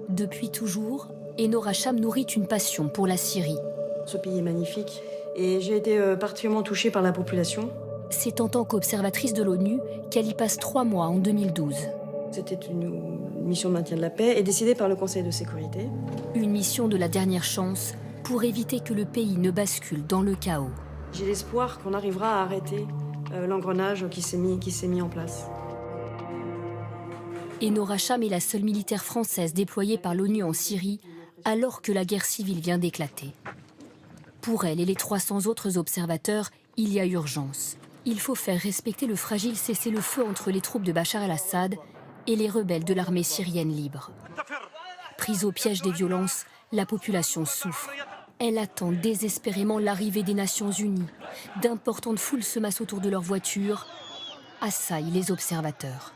Depuis toujours, Enora Cham nourrit une passion pour la Syrie. Ce pays est magnifique et j'ai été particulièrement touchée par la population. C'est en tant qu'observatrice de l'ONU qu'elle y passe 3 mois en 2012. C'était une mission de maintien de la paix et décidée par le Conseil de sécurité. Une mission de la dernière chance pour éviter que le pays ne bascule dans le chaos. J'ai l'espoir qu'on arrivera à arrêter l'engrenage qui s'est mis en place. Enora Cham est la seule militaire française déployée par l'ONU en Syrie alors que la guerre civile vient d'éclater. Pour elle et les 300 autres observateurs, il y a urgence. Il faut faire respecter le fragile cessez-le-feu entre les troupes de Bachar el-Assad et les rebelles de l'armée syrienne libre. Prise au piège des violences, la population souffre. Elle attend désespérément l'arrivée des Nations Unies. D'importantes foules se massent autour de leurs voitures, assaillent les observateurs.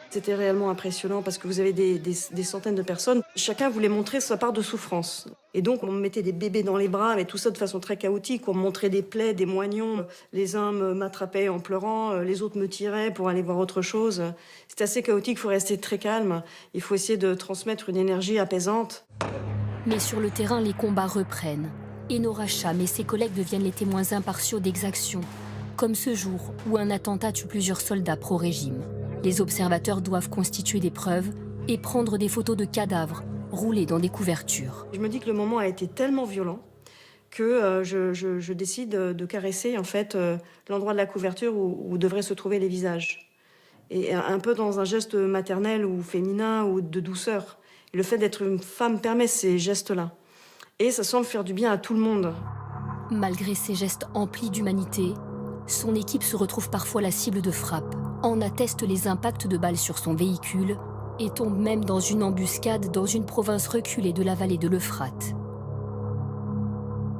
C'était réellement impressionnant parce que vous avez des centaines de personnes. Chacun voulait montrer sa part de souffrance. Et donc on me mettait des bébés dans les bras, mais tout ça de façon très chaotique. On me montrait des plaies, des moignons. Les uns m'attrapaient en pleurant, les autres me tiraient pour aller voir autre chose. C'était assez chaotique, il faut rester très calme. Il faut essayer de transmettre une énergie apaisante. Mais sur le terrain, les combats reprennent. Enora Cham et ses collègues deviennent les témoins impartiaux d'exactions, comme ce jour où un attentat tue plusieurs soldats pro-régime. Les observateurs doivent constituer des preuves et prendre des photos de cadavres roulés dans des couvertures. Je me dis que le moment a été tellement violent que je décide de caresser en fait l'endroit de la couverture où devraient se trouver les visages. Et un peu dans un geste maternel ou féminin ou de douceur. Et le fait d'être une femme permet ces gestes-là. Et ça semble faire du bien à tout le monde. Malgré ces gestes emplis d'humanité, son équipe se retrouve parfois la cible de frappes. En attestent les impacts de balles sur son véhicule et tombe même dans une embuscade dans une province reculée de la vallée de l'Euphrate.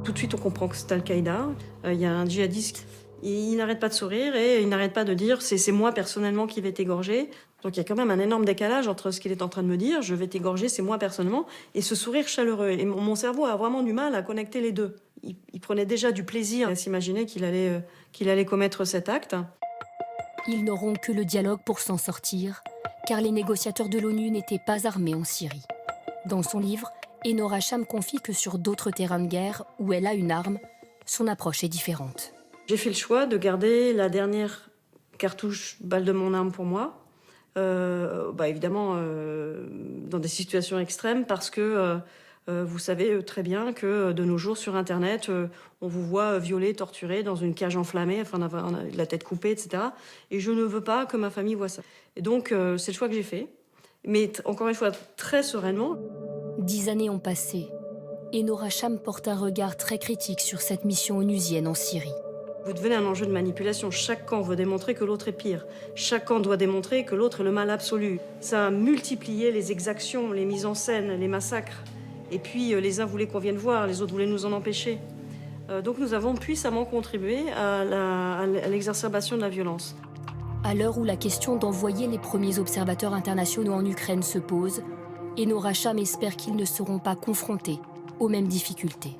Tout de suite, on comprend que c'est Al-Qaïda. Il y a un djihadiste. Il n'arrête pas de sourire et il n'arrête pas de dire « c'est moi personnellement qui vais t'égorger ». Donc il y a quand même un énorme décalage entre ce qu'il est en train de me dire « je vais t'égorger, c'est moi personnellement » et ce sourire chaleureux. Et mon cerveau a vraiment du mal à connecter les deux. Il prenait déjà du plaisir à s'imaginer qu'il allait commettre cet acte. Ils n'auront que le dialogue pour s'en sortir, car les négociateurs de l'ONU n'étaient pas armés en Syrie. Dans son livre, Enora Cham confie que sur d'autres terrains de guerre où elle a une arme, son approche est différente. J'ai fait le choix de garder la dernière cartouche balle de mon arme pour moi. Évidemment, dans des situations extrêmes, parce que vous savez très bien que de nos jours sur Internet, on vous voit violé, torturé dans une cage enflammée, enfin la tête coupée, etc. Et je ne veux pas que ma famille voit ça. Et donc, c'est le choix que j'ai fait. Mais encore une fois, très sereinement. 10 années ont passé. Enora Cham porte un regard très critique sur cette mission onusienne en Syrie. Vous devenez un enjeu de manipulation. Chaque camp veut démontrer que l'autre est pire. Chaque camp doit démontrer que l'autre est le mal absolu. Ça a multiplié les exactions, les mises en scène, les massacres. Et puis, les uns voulaient qu'on vienne voir, les autres voulaient nous en empêcher. Donc nous avons puissamment contribué à l'exacerbation de la violence. À l'heure où la question d'envoyer les premiers observateurs internationaux en Ukraine se pose, Enora Cham espère qu'ils ne seront pas confrontés aux mêmes difficultés.